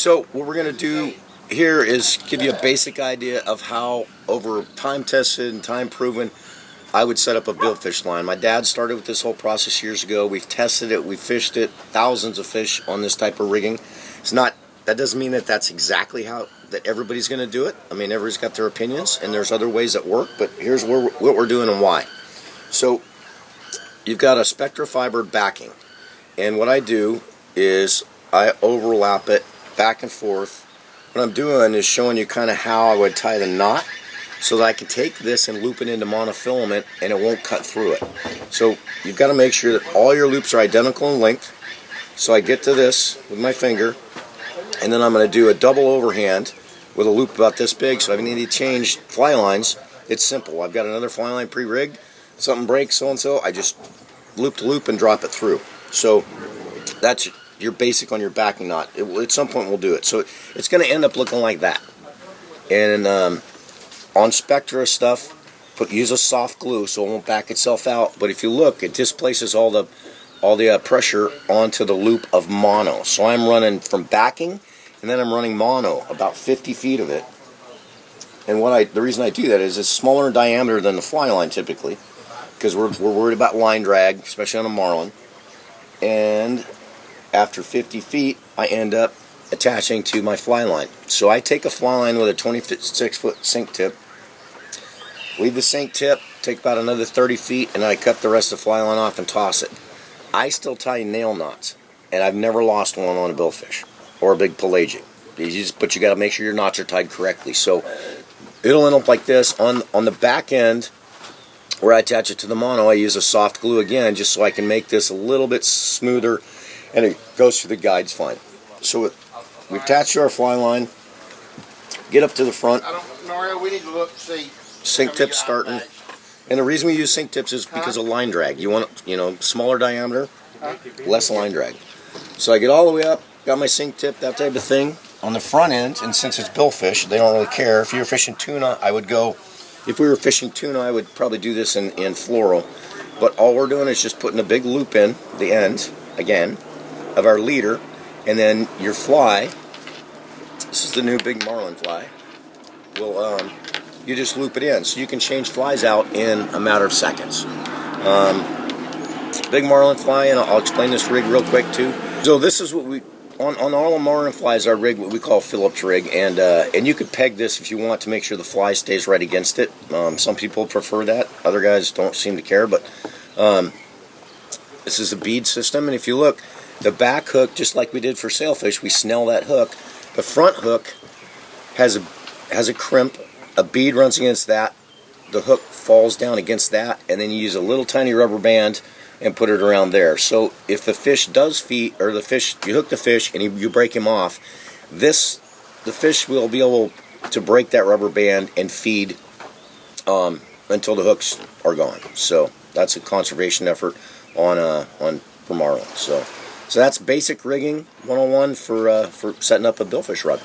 So what we're going to do here is give you a basic idea of how, over time tested and time proven, I would set up a billfish line. My dad started with this whole process years ago. We've tested it, we've fished it, thousands of fish on this type of rigging. It's not, that doesn't mean that that's exactly how that everybody's going to do it. I mean, everybody's got their opinions, and there's other ways that work, but here's what we're doing and why. So you've got a spectra fiber backing, and what I do is I overlap it back and forth. What I'm doing is showing you kind of how I would tie the knot so that I can take this and loop it into monofilament and it won't cut through it. So you've got to make sure that all your loops are identical in length. So I get to this with my finger, and then I'm going to do a double overhand with a loop about this big. So if I need to change fly lines, it's simple. I've got another fly line pre-rigged. Something breaks so-and-so, I just loop to loop and drop it through. So that's your basic on your backing knot. At some point we'll do it. So it's going to end up looking like that. And on Spectra stuff, use a soft glue so it won't back itself out. But if you look, it displaces all the pressure onto the loop of mono. So I'm running from backing, and then I'm running mono, about 50 feet of it. And the reason I do that is it's smaller in diameter than the fly line typically, because we're worried about line drag, especially on a marlin. And after 50 feet, I end up attaching to my fly line. So I take a fly line with a 26-foot sink tip, leave the sink tip, take about another 30 feet, and I cut the rest of the fly line off and toss it. I still tie nail knots, and I've never lost one on a billfish or a big pelagic. But you got to make sure your knots are tied correctly. So it'll end up like this. On the back end, where I attach it to the mono, I use a soft glue again, just so I can make this a little bit smoother, and it goes through the guides fine. So we attach to our fly line, get up to the front. Mario, we need to look, see. Sink tips starting. And the reason we use sink tips is because of line drag. You want, smaller diameter, less line drag. So I get all the way up, got my sink tip, that type of thing. On the front end, and since it's billfish, they don't really care. If you were fishing tuna, if we were fishing tuna, I would probably do this in floral. But all we're doing is just putting a big loop in the end, again, of our leader, and then your fly, this is the new big marlin fly, you just loop it in. So you can change flies out in a matter of seconds. Big marlin fly, and I'll explain this rig real quick too. So this is what on all the marlin flies, our rig, what we call Phillips rig, and you could peg this if you want to make sure the fly stays right against it. Some people prefer that, other guys don't seem to care, but this is a bead system, and if you look, the back hook, just like we did for sailfish, we snell that hook. The front hook has a crimp, a bead runs against that, the hook falls down against that, and then you use a little tiny rubber band and put it around there. So if the fish does feed, or you hook the fish and you break him off, the fish will be able to break that rubber band and feed until the hooks are gone. So that's a conservation effort for marlin. So that's basic rigging 101 for setting up a billfish rod.